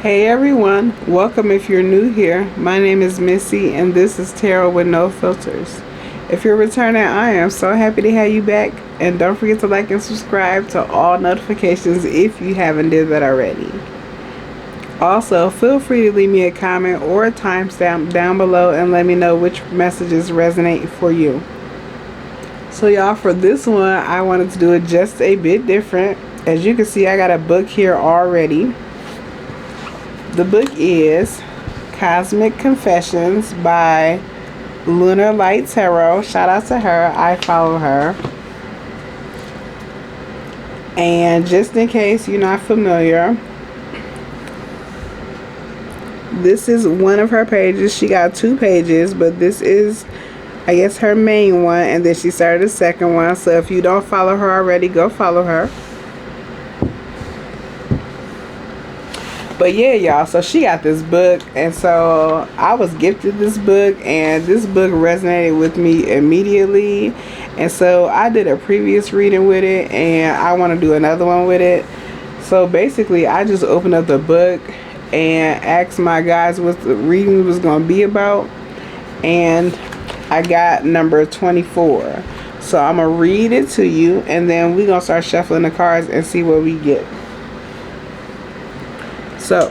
Hey everyone, welcome if you're new here. My name is Missy and this is Tarot with No Filters. If you're returning, I am so happy to have you back, and don't forget to like and subscribe to all notifications if you haven't did that already. Also, feel free to leave me a comment or a timestamp down below and let me know which messages resonate for you. So y'all, for this one, I wanted to do it just a bit different. As you can see, I got a book here already. The book is Cosmic Confessions by Lunar Light Tarot. Shout out to her. I follow her. And just in case you're not familiar, this is one of her pages. She got 2 pages, but this is, I guess, her main one, and then she started a second one. So if you don't follow her already, go follow her. But yeah, y'all, so she got this book, and so I was gifted this book, and this book resonated with me immediately. And so I did a previous reading with it, and I want to do another one with it. So basically, I just opened up the book and asked my guys what the reading was going to be about, and I got number 24. So I'm going to read it to you, and then we're going to start shuffling the cards and see what we get. So,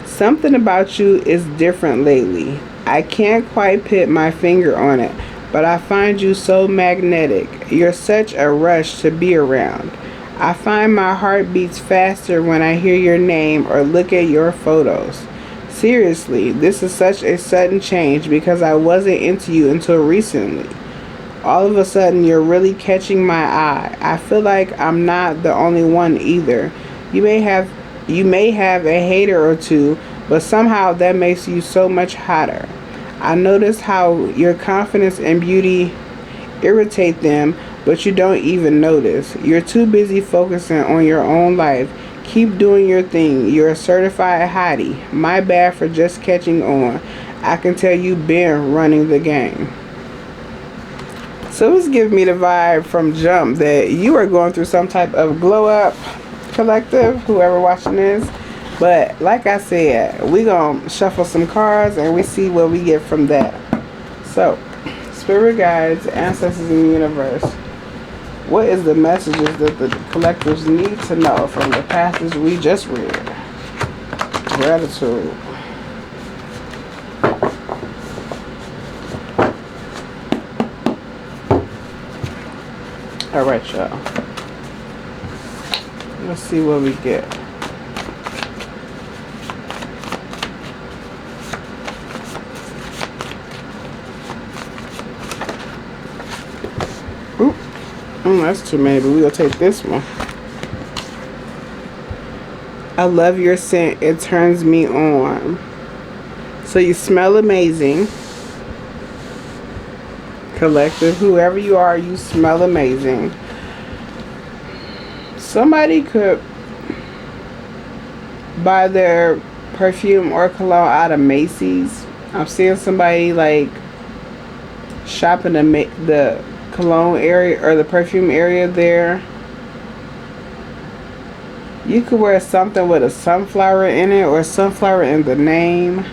something about you is different lately. I can't quite put my finger on it, but I find you so magnetic. You're such a rush to be around. I find my heart beats faster when I hear your name or look at your photos. Seriously, this is such a sudden change because I wasn't into you until recently. All of a sudden, you're really catching my eye. I feel like I'm not the only one either. You may have a hater or two, but somehow that makes you so much hotter. I notice how your confidence and beauty irritate them, but you don't even notice. You're too busy focusing on your own life. Keep doing your thing. You're a certified hottie. My bad for just catching on. I can tell you've been running the game. So it's giving me the vibe from jump that you are going through some type of glow up, collective, whoever watching this. But like I said, we gonna shuffle some cards and we see what we get from that. So, spirit guides, ancestors in the universe, what is the messages that the collectives need to know from the passage we just read? Gratitude. Alright, y'all. Let's see what we get. Oop. That's too many, but we'll take this one. I love your scent. It turns me on. So you smell amazing. Collective, whoever you are, you smell amazing. Somebody could buy their perfume or cologne out of Macy's. I'm seeing somebody like shopping the cologne area or the perfume area there. You could wear something with a sunflower in it or sunflower in the name.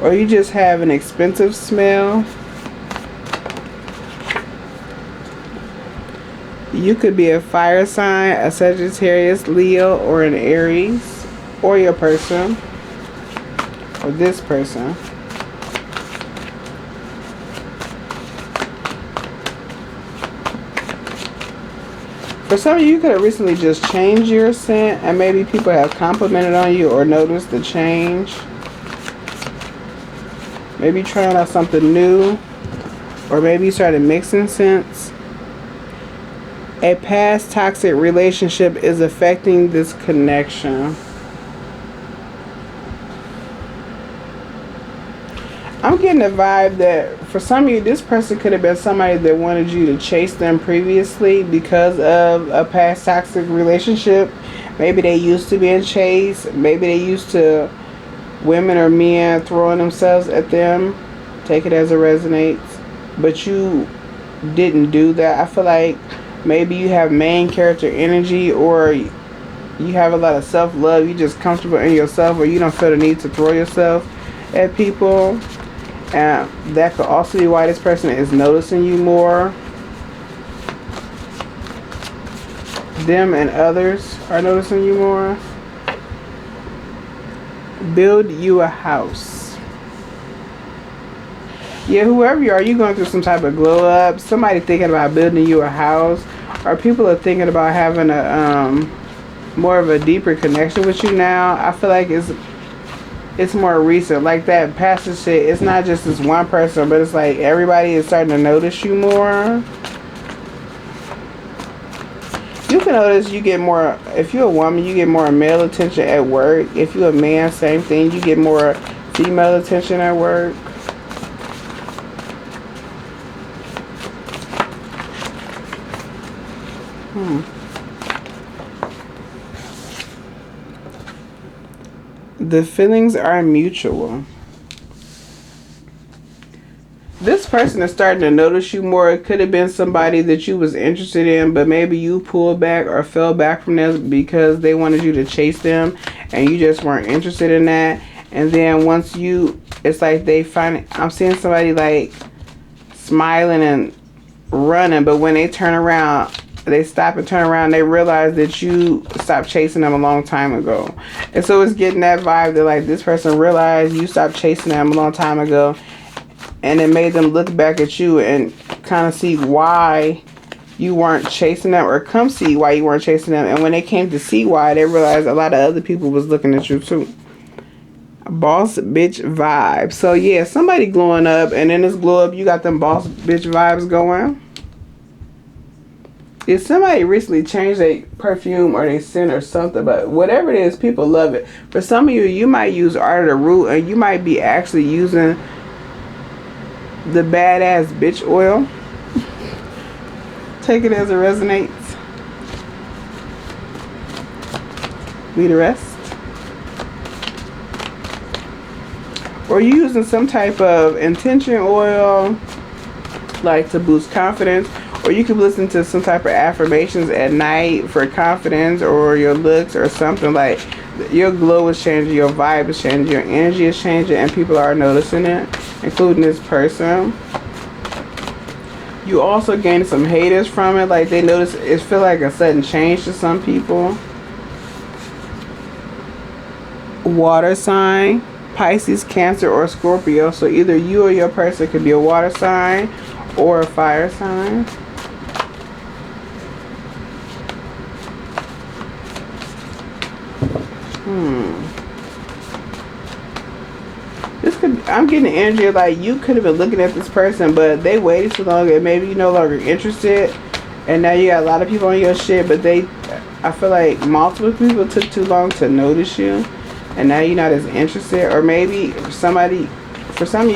Or you just have an expensive smell. You could be a fire sign, a Sagittarius, Leo, or an Aries, or your person, or this person. For some of you, you could have recently just changed your scent, and maybe people have complimented on you or noticed the change. Maybe trying out something new, or maybe you started mixing scents. A past toxic relationship is affecting this connection. I'm getting the vibe that for some of you, this person could have been somebody that wanted you to chase them previously because of a past toxic relationship. Maybe they used to being chased. Maybe they used to women or men throwing themselves at them. Take it as it resonates. But you didn't do that. I feel like Maybe you have main character energy, or you have a lot of self-love. You just comfortable in yourself, or you don't feel the need to throw yourself at people. And that could also be why this person is noticing you more. Them and others are noticing you more. Build you a house. Yeah, whoever you are, you're going through some type of glow up. Somebody thinking about building you a house, or people are thinking about having a more of a deeper connection with you now. I feel like it's more recent. Like that pastor shit, it's not just this one person, but it's like everybody is starting to notice you more. You can notice you get more, if you're a woman, you get more male attention at work. If you're a man, same thing, you get more female attention at work. The feelings are mutual. This person is starting to notice you more. It could have been somebody that you was interested in, but maybe you pulled back or fell back from them because they wanted you to chase them and you just weren't interested in that. And then once you, it's like they find, I'm seeing somebody like smiling and running, but when they turn around, they stop and turn around, they realize that you stopped chasing them a long time ago. And so it's getting that vibe that like this person realized you stopped chasing them a long time ago, and it made them look back at you and kind of see why you weren't chasing them, or come see why you weren't chasing them. And when they came to see why, they realized a lot of other people was looking at you too. Boss bitch vibe. So yeah, somebody glowing up, and in this glow up you got them boss bitch vibes going. If somebody recently changed their perfume or their scent or something, but whatever it is, people love it. For some of you, you might use Art of the Root, and you might be actually using the badass bitch oil. Take it as it resonates. Leave the rest. Or you using some type of intention oil, like to boost confidence. Or you could listen to some type of affirmations at night for confidence, or your looks or something. Like your glow is changing, your vibe is changing, your energy is changing, and people are noticing it, including this person. You also gain some haters from it. Like they notice, it feel like a sudden change to some people. Water sign, Pisces, Cancer, or Scorpio. So either you or your person could be a water sign or a fire sign. This could, I'm getting the energy of like you could have been looking at this person, but they waited too long, and maybe you're no longer interested, and now you got a lot of people on your shit, but I feel like multiple people took too long to notice you, and now you're not as interested. Or maybe for some of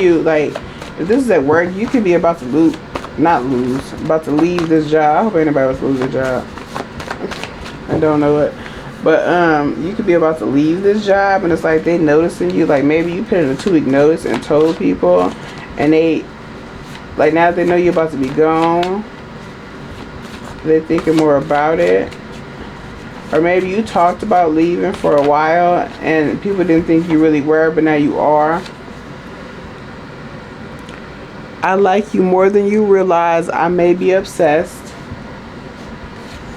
you, like if this is at work, you could be about to about to leave this job. I hope anybody was losing a job. I don't know it. But you could be about to leave this job, and it's like they noticing you. Like maybe you put in a 2-week notice and told people, and they like now they know you're about to be gone, they're thinking more about it. Or maybe you talked about leaving for a while and people didn't think you really were, but now you are. I like you more than you realize. I may be obsessed.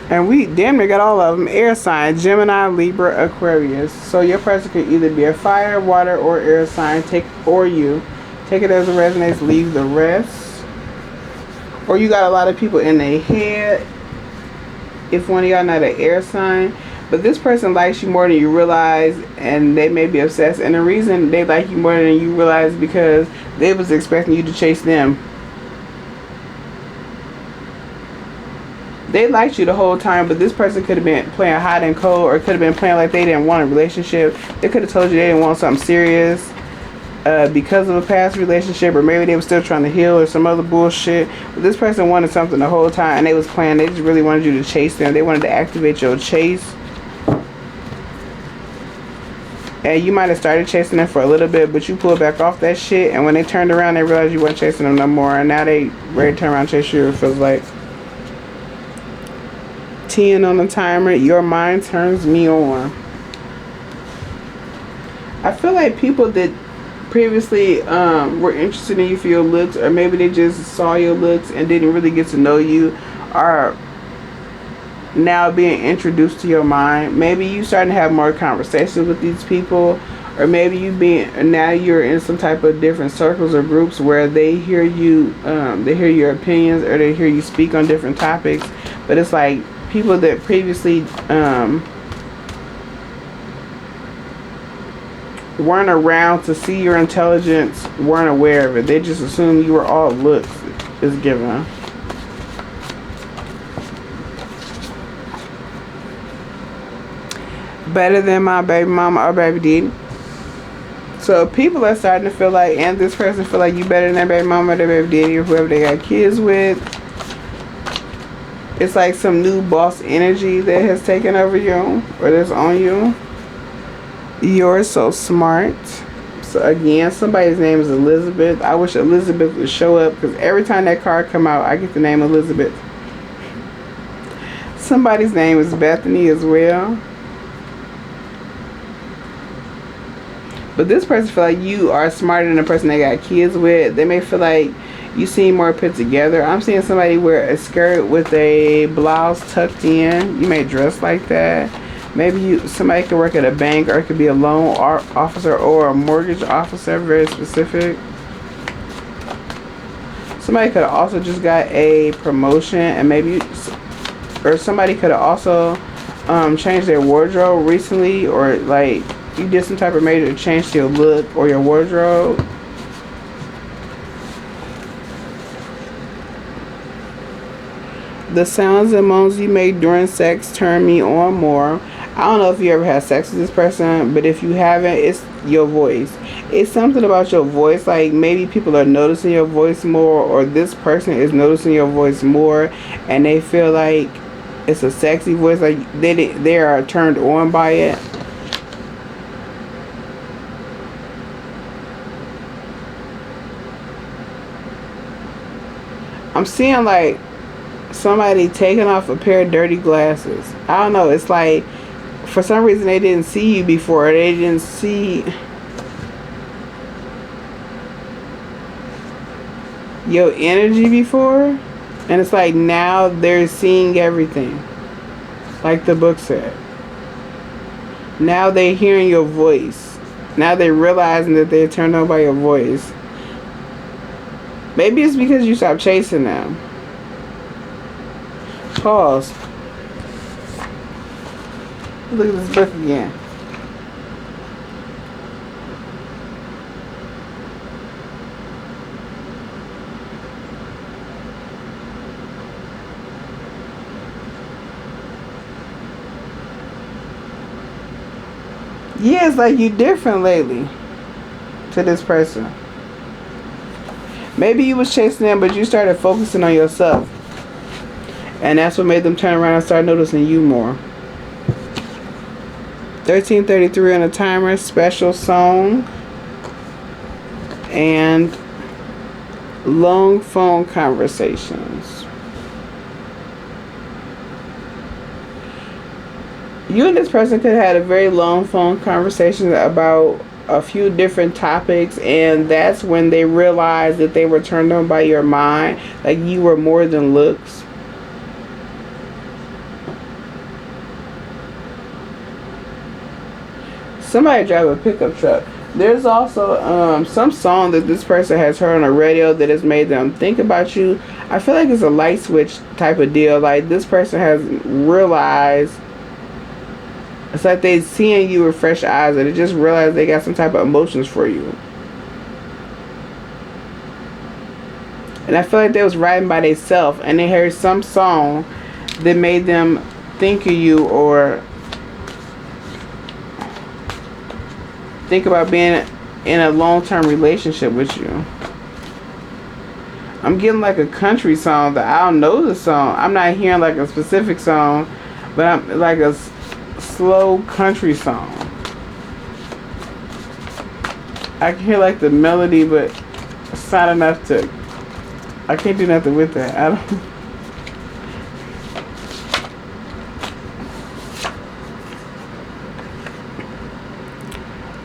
And we damn near got all of them. Air sign, Gemini, Libra, Aquarius. So your person could either be a fire, water, or air sign. Take it as it resonates, leave the rest. Or you got a lot of people in their head. If one of y'all not an air sign. But this person likes you more than you realize, and they may be obsessed. And the reason they like you more than you realize is because they was expecting you to chase them. They liked you the whole time, but this person could have been playing hot and cold, or could have been playing like they didn't want a relationship. They could have told you they didn't want something serious because of a past relationship, or maybe they were still trying to heal or some other bullshit. But this person wanted something the whole time, and they was playing. They just really wanted you to chase them. They wanted to activate your chase. And you might have started chasing them for a little bit, but you pulled back off that shit. And when they turned around, they realized you weren't chasing them no more. And now they ready to turn around and chase you, it feels like. 10 on the timer. Your mind turns me on. I feel like people that previously were interested in you for your looks, or maybe they just saw your looks and didn't really get to know you, are now being introduced to your mind. Maybe you starting to have more conversations with these people, or maybe now you're in some type of different circles or groups where they hear you, they hear your opinions, or they hear you speak on different topics. But it's like people that previously weren't around to see your intelligence, weren't aware of it. They just assumed you were all looks, is given. Better than my baby mama or baby daddy. So people are starting to feel like, and this person feel like you better than their baby mama or their baby daddy or whoever they got kids with. It's like some new boss energy that has taken over you, or that's on you. You're so smart. So again, somebody's name is Elizabeth. I wish Elizabeth would show up, because every time that card come out, I get the name Elizabeth. Somebody's name is Bethany as well. But this person feel like you are smarter than the person they got kids with. They may feel like you seem more put together. I'm seeing somebody wear a skirt with a blouse tucked in. You may dress like that. Maybe somebody could work at a bank, or it could be a loan officer or a mortgage officer, very specific. Somebody could have also just got a promotion, and or somebody could have also changed their wardrobe recently, or like you did some type of major change to your look or your wardrobe. The sounds and moans you make during sex turn me on more. I don't know if you ever had sex with this person, but if you haven't, it's your voice. It's something about your voice, like maybe people are noticing your voice more, or this person is noticing your voice more, and they feel like it's a sexy voice, like they are turned on by it. I'm seeing like somebody taking off a pair of dirty glasses. I don't know, it's like for some reason they didn't see you before. They didn't see your energy before. And it's like now they're seeing everything. Like the book said. Now they're hearing your voice. Now they're realizing that they're turned on by your voice. Maybe it's because you stopped chasing them. Pause. Look at this book again. Yeah, it's like you different lately to this person. Maybe you was chasing them, but you started focusing on yourself. And that's what made them turn around and start noticing you more. 13:33 on the timer, special song, and long phone conversations. You and this person could have had a very long phone conversation about a few different topics, and that's when they realized that they were turned on by your mind, like you were more than looks. Somebody drive a pickup truck. There's also some song that this person has heard on the radio that has made them think about you. I feel like it's a light switch type of deal. Like this person has realized, it's like they seeing you with fresh eyes, and they just realized they got some type of emotions for you. And I feel like they was riding by themselves, and they heard some song that made them think of you, or think about being in a long-term relationship with you. I'm getting like a country song that I don't know the song. I'm not hearing like a specific song, but I'm like a slow country song. I can hear like the melody, but it's not enough to, I can't do nothing with that. I don't.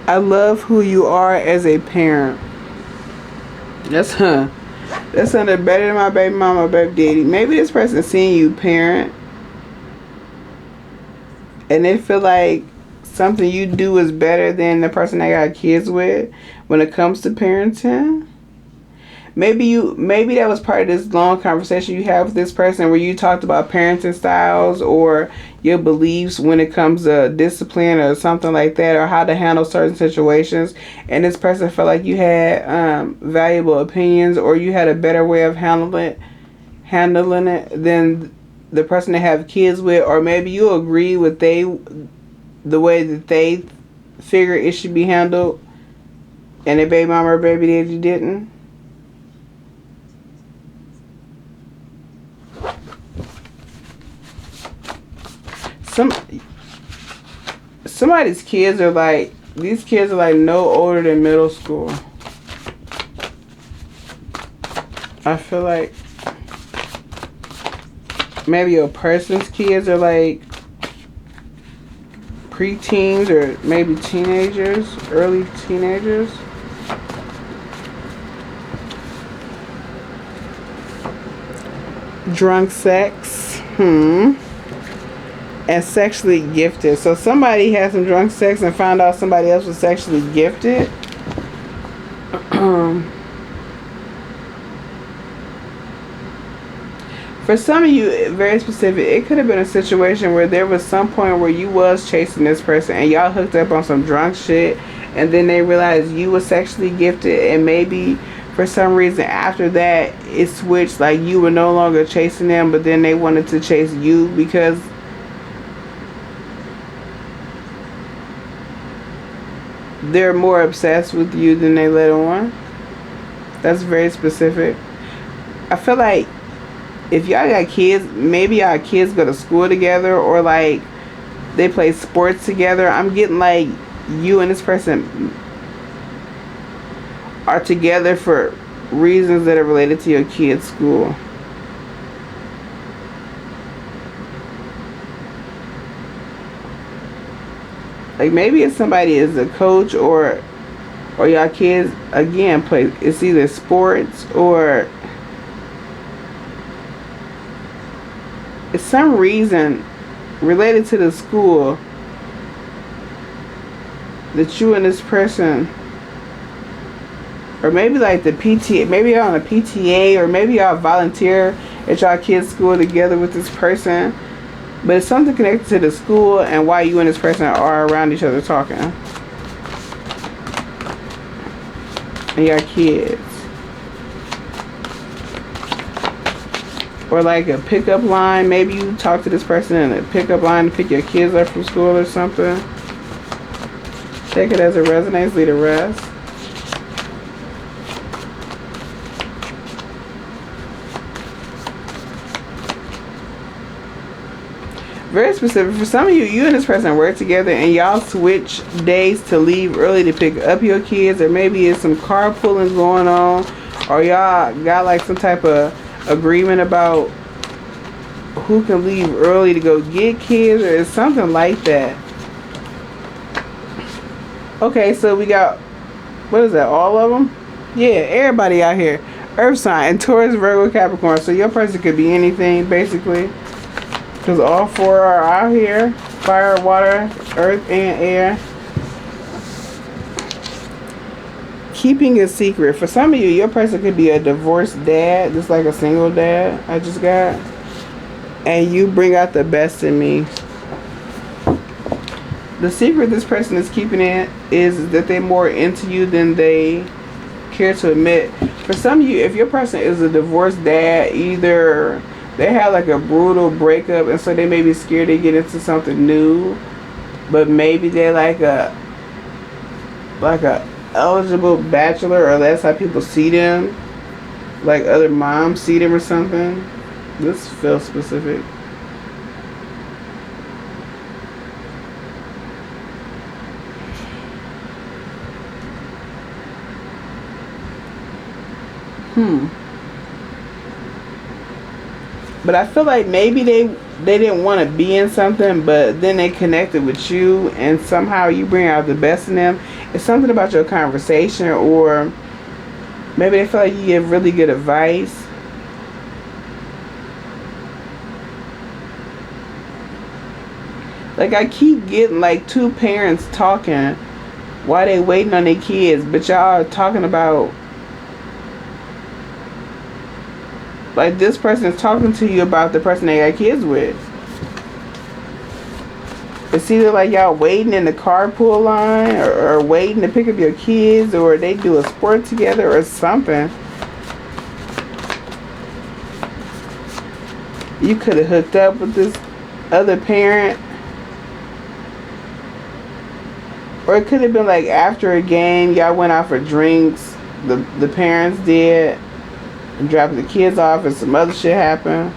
I love who you are as a parent. That's that sounded better than my baby mama, baby daddy. Maybe this person seeing you parent and they feel like something you do is better than the person they got kids with when it comes to parenting. Maybe that was part of this long conversation you have with this person where you talked about parenting styles or your beliefs when it comes to discipline or something like that, or how to handle certain situations, and this person felt like you had valuable opinions or you had a better way of handling it than the person they have kids with, or maybe you agree with the way that they figure it should be handled and their baby mama or baby daddy didn't. Some somebody's kids are like, these kids are like no older than middle school. I feel like maybe a person's kids are like preteens or maybe teenagers, early teenagers. Drunk sex. And sexually gifted. So somebody had some drunk sex and found out somebody else was sexually gifted. For some of you, very specific, it could have been a situation where there was some point where you was chasing this person and y'all hooked up on some drunk shit, and then they realized you were sexually gifted, and maybe for some reason after that it switched, like you were no longer chasing them, but then they wanted to chase you because they're more obsessed with you than they let on. That's very specific. I feel like if y'all got kids, maybe y'all kids go to school together or like they play sports together. I'm getting like you and this person are together for reasons that are related to your kid's school. Like maybe if somebody is a coach or y'all kids again play, it's either sports or it's some reason related to the school that you and this person, or maybe like the PTA, maybe y'all on a PTA, or maybe y'all volunteer at y'all kids' school together with this person, but it's something connected to the school and why you and this person are around each other talking. And y'all kids. Or like a pickup line. Maybe you talk to this person in a pickup line to pick your kids up from school or something. Take it as it resonates, leave the rest. Very specific. For some of you, you and this person work together and y'all switch days to leave early to pick up your kids, or maybe it's some carpooling going on, or y'all got like some type of agreement about who can leave early to go get kids, or it's something like that. Okay, so we got, what is that, all of them? Yeah, everybody out here. Earth sign, Taurus, Virgo, Capricorn. So your person could be anything, basically. Because all four are out here. Fire, water, earth, and air. Keeping a secret. For some of you, your person could be a divorced dad. Just like a single dad I just got. And you bring out the best in me. The secret this person is keeping in is that they're more into you than they care to admit. For some of you, if your person is a divorced dad, either they had like a brutal breakup and so they may be scared to get into something new, but maybe they're like a eligible bachelor, or that's how people see them, like other moms see them or something. This feels specific. But I feel like maybe they didn't want to be in something, but then they connected with you, and somehow you bring out the best in them. It's something about your conversation, or maybe they feel like you give really good advice. Like, I keep getting like two parents talking while they waiting on their kids, but y'all are talking about, like, this person is talking to you about the person they got kids with. It's either like y'all waiting in the carpool line, or waiting to pick up your kids, or they do a sport together or something. You could have hooked up with this other parent. Or it could have been like after a game, y'all went out for drinks. The parents did. And dropped the kids off, and some other shit happened.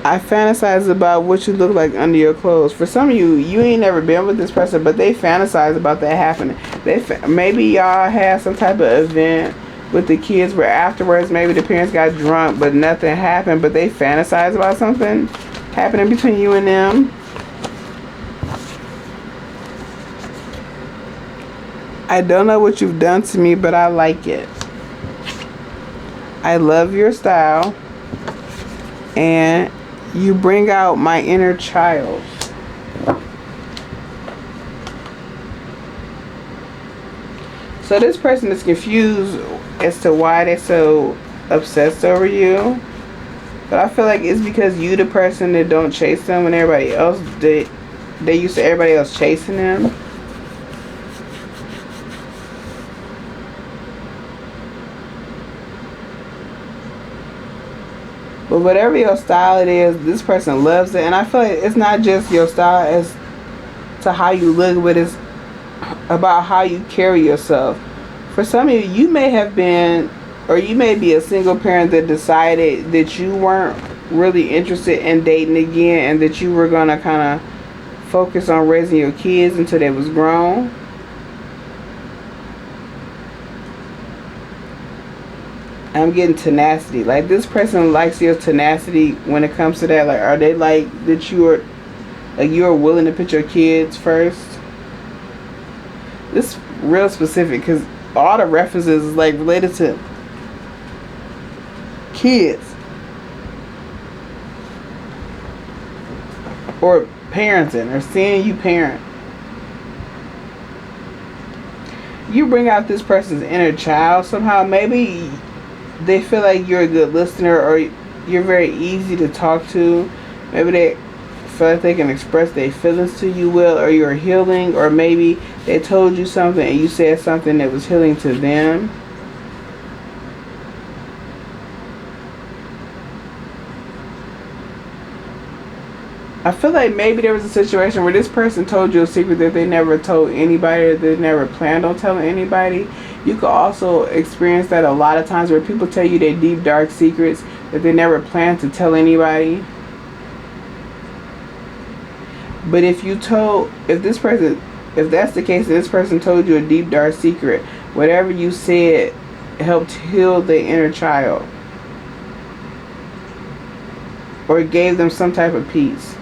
I fantasize about what you look like under your clothes. For some of you, you ain't never been with this person, but they fantasize about that happening. Maybe y'all had some type of event with the kids where afterwards maybe the parents got drunk, but nothing happened, but they fantasize about something happening between you and them. I don't know what you've done to me, but I like it. I love your style, and you bring out my inner child. So this person is confused as to why they're so obsessed over you. But I feel like it's because you the person that don't chase them when everybody else did. They used to everybody else chasing them. But whatever your style it is, this person loves it. And I feel like it's not just your style as to how you look, but it's about how you carry yourself. For some of you, you may have been, or you may be a single parent that decided that you weren't really interested in dating again, and that you were going to kind of focus on raising your kids until they was grown. I'm getting tenacity. Like, this person likes your tenacity when it comes to that. Like, are they like that you are willing to put your kids first? This is real specific because all the references is like related to kids or parenting or seeing you parent. You bring out this person's inner child somehow. Maybe they feel like you're a good listener, or you're very easy to talk to. Maybe they feel like they can express their feelings to you well, or you're healing, or maybe they told you something and you said something that was healing to them. I feel like maybe there was a situation where this person told you a secret that they never told anybody, or they never planned on telling anybody. You could also experience that a lot of times where people tell you their deep, dark secrets that they never planned to tell anybody. But if that's the case, this person told you a deep, dark secret, whatever you said helped heal the inner child, or it gave them some type of peace.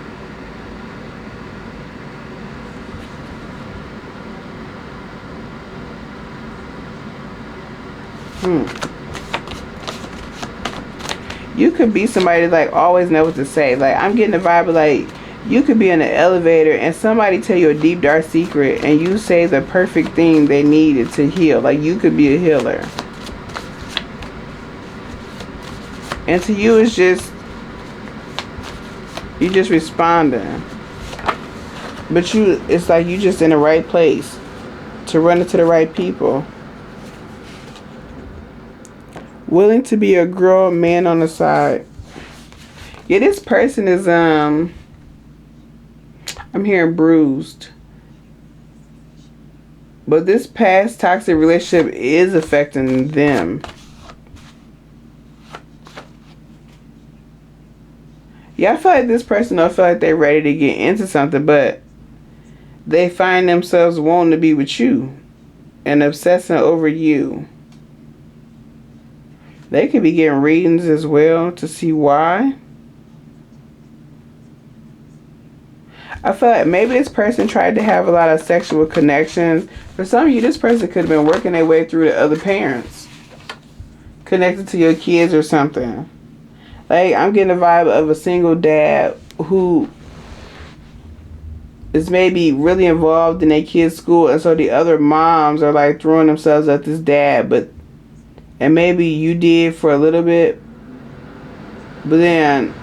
You could be somebody that, like, always know what to say. Like, I'm getting the vibe of, like, you could be in an elevator and somebody tell you a deep, dark secret and you say the perfect thing they needed to heal. Like, you could be a healer. And to you, it's just, you just responding. But it's like you just in the right place to run into the right people. Willing to be a girl, man on the side. Yeah, this person is, I'm hearing bruised. But this past toxic relationship is affecting them. Yeah, I feel like this person don't feel like they're ready to get into something, but they find themselves wanting to be with you and obsessing over you. They could be getting readings as well to see why. I feel like maybe this person tried to have a lot of sexual connections. For some of you, this person could have been working their way through the other parents, connected to your kids or something. Like, I'm getting a vibe of a single dad who is maybe really involved in their kids' school, and so the other moms are like throwing themselves at this dad, and maybe you did for a little bit, but then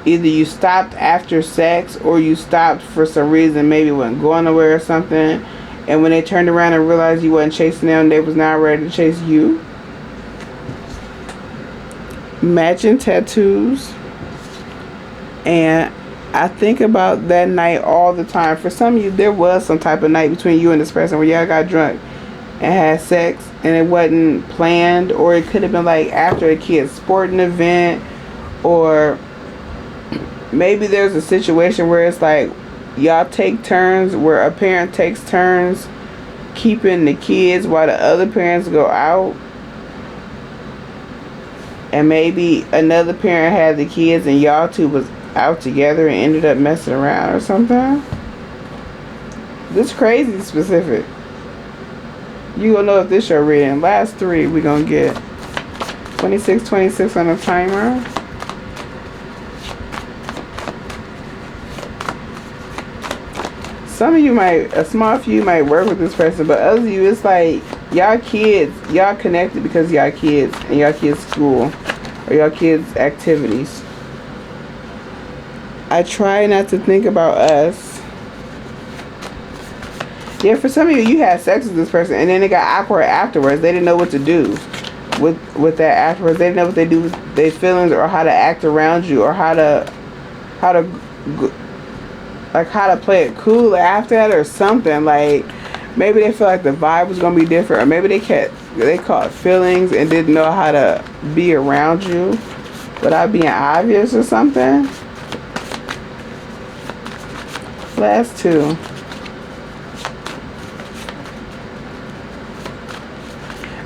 either you stopped after sex or you stopped for some reason, maybe wasn't going nowhere or something, and when they turned around and realized you wasn't chasing them, they was not ready to chase you. Matching tattoos. And I think about that night all the time. For some of you, there was some type of night between you and this person where y'all got drunk and had sex, and it wasn't planned, or it could have been like after a kid's sporting event, or maybe there's a situation where it's like y'all take turns, where a parent takes turns keeping the kids while the other parents go out, and maybe another parent had the kids and y'all two was out together and ended up messing around or something. This crazy specific. You gonna know if this your reading. Last three we gonna get 26 on the timer. Some of you might, a small few might work with this person, but others of you, it's like y'all kids, y'all connected because y'all kids and y'all kids' school or y'all kids' activities. I try not to think about us. Yeah, for some of you, you had sex with this person and then it got awkward afterwards. They didn't know what to do with that afterwards. They didn't know what they do with their feelings, or how to act around you, or how to play it cool after that or something. Like, maybe they feel like the vibe was gonna be different, or maybe they caught feelings and didn't know how to be around you without being obvious or something. Last two.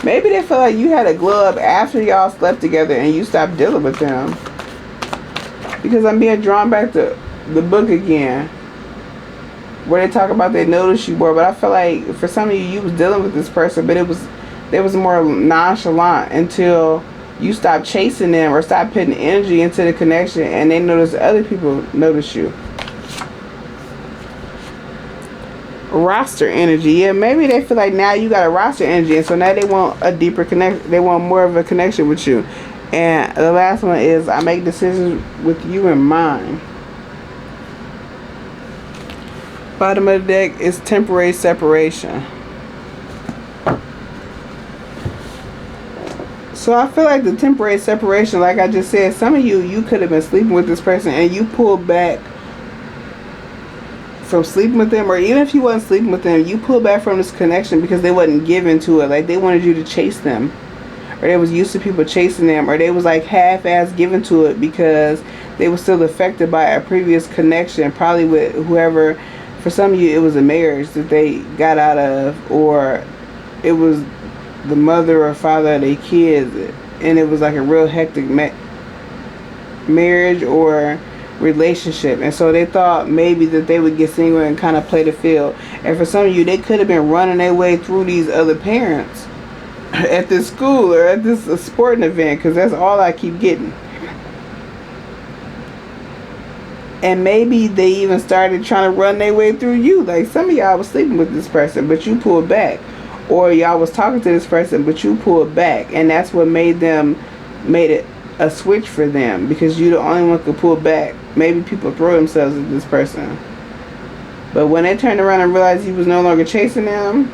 Maybe they feel like you had a glow up after y'all slept together and you stopped dealing with them. Because I'm being drawn back to the book again, where they talk about they noticed you more. But I feel like for some of you, you was dealing with this person, but they was more nonchalant until you stopped chasing them or stopped putting energy into the connection, and they noticed other people notice you. Roster energy. Yeah, maybe they feel like now you got a roster energy, and so now they want a deeper connection. They want more of a connection with you. And the last one is, I make decisions with you in mind. Bottom of the deck is temporary separation. So I feel like the temporary separation, like I just said, some of you could have been sleeping with this person and you pulled back from sleeping with them, or even if you wasn't sleeping with them, you pulled back from this connection because they wasn't given to it. Like, they wanted you to chase them, or they was used to people chasing them, or they was like half-ass given to it because they were still affected by a previous connection, probably with whoever. For some of you, it was a marriage that they got out of, or it was the mother or father of their kids, and it was like a real hectic marriage or relationship, and so they thought maybe that they would get single and kind of play the field. And for some of you, they could have been running their way through these other parents at this school or at this sporting event, because that's all I keep getting. And maybe they even started trying to run their way through you. Like, some of y'all was sleeping with this person but you pulled back, or y'all was talking to this person but you pulled back, and that's what made it a switch for them, because you the only one could pull back. Maybe people throw themselves at this person, but when they turned around and realized you was no longer chasing them,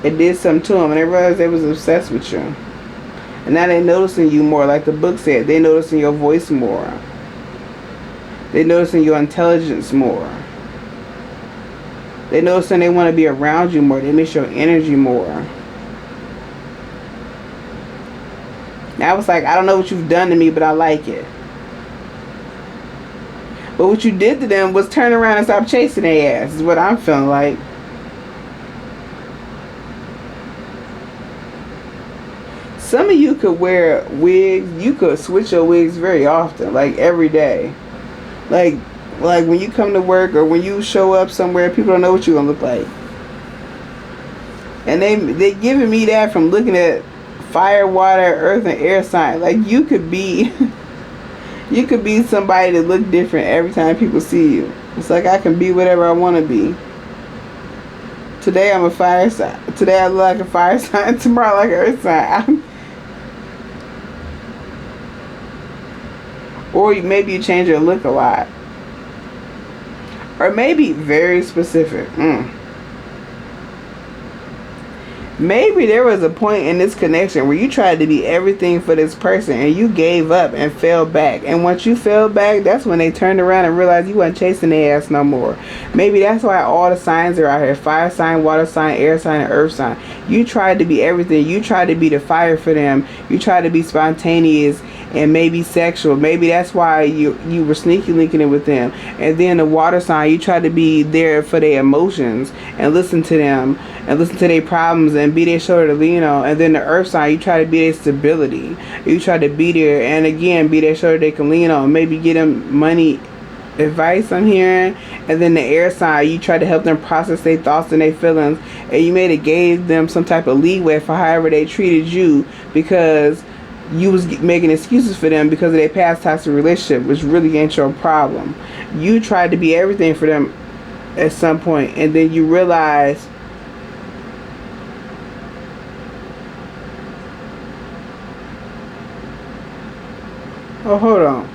it did something to them, and they realized they was obsessed with you. And now they noticing you more. Like the book said, they noticing your voice more, they noticing your intelligence more, they noticing they want to be around you more, they miss your energy more. Now it's like, I don't know what you've done to me, but I like it. But what you did to them was turn around and stop chasing their ass, is what I'm feeling like. Some of you could wear wigs. You could switch your wigs very often, like every day. Like when you come to work or when you show up somewhere, people don't know what you're gonna look like. And they giving me that from looking at fire, water, earth, and air sign. Like you could be, you could be somebody that look different every time people see you. It's like I can be whatever I want to be. Today I'm a fire sign. Today I look like a fire sign. Tomorrow like an earth sign. Or maybe you change your look a lot. Or maybe very specific. Maybe there was a point in this connection where you tried to be everything for this person and you gave up and fell back. And once you fell back, that's when they turned around and realized you wasn't chasing their ass no more. Maybe that's why all the signs are out here. Fire sign, water sign, air sign, and earth sign. You tried to be everything. You tried to be the fire for them. You tried to be spontaneous and maybe sexual. Maybe that's why you were sneaky linking it with them. And then the water sign, you tried to be there for their emotions and listen to them and listen to their problems and be their shoulder to lean on. And then the earth sign, you try to be their stability. You try to be there and again be their shoulder they can lean on. Maybe get them money advice I'm hearing. And then the air sign, you try to help them process their thoughts and their feelings, and you made it gave them some type of leeway for however they treated you because you was making excuses for them because of their past toxic relationship, which really ain't your problem. You tried to be everything for them at some point, and then you realize oh, hold on.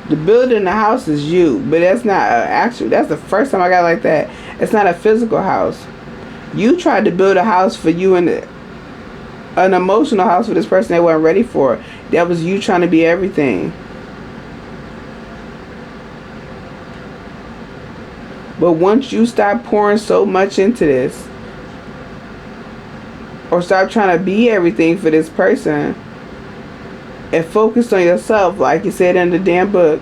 The building, the house is you, but that's not actually. That's the first time I got like that. It's not a physical house. You tried to build a house for you and an emotional house for this person they weren't ready for. That was you trying to be everything. But once you stop pouring so much into this, or stop trying to be everything for this person, and focused on yourself, like you said in the damn book,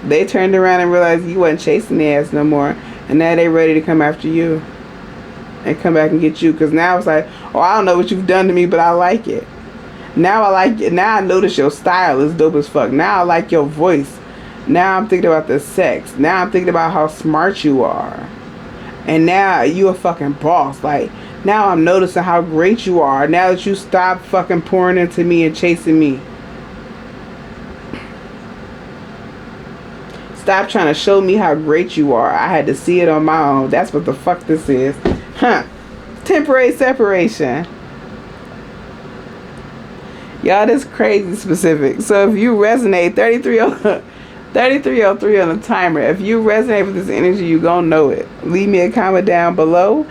they turned around and realized you wasn't chasing their ass no more, and now they ready to come after you and come back and get you. Because now it's like, oh, I don't know what you've done to me, but I like it. Now I like it. Now I notice your style is dope as fuck. Now I like your voice. Now I'm thinking about the sex. Now I'm thinking about how smart you are. And now you a fucking boss. Like, now I'm noticing how great you are. Now that you stop fucking pouring into me and chasing me. Stop trying to show me how great you are. I had to see it on my own. That's what the fuck this is. Huh. Temporary separation. Y'all, this crazy specific. So if you resonate, 3303 on the timer. If you resonate with this energy, you gonna know it. Leave me a comment down below.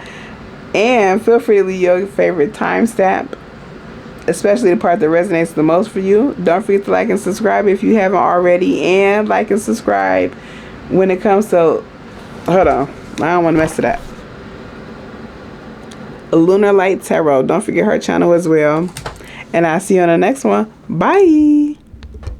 And feel free to leave your favorite timestamp, especially the part that resonates the most for you. Don't forget to like and subscribe if you haven't already. And like and subscribe when it comes to... Hold on. I don't want to mess it up. Lunar Light Tarot. Don't forget her channel as well. And I'll see you on the next one. Bye.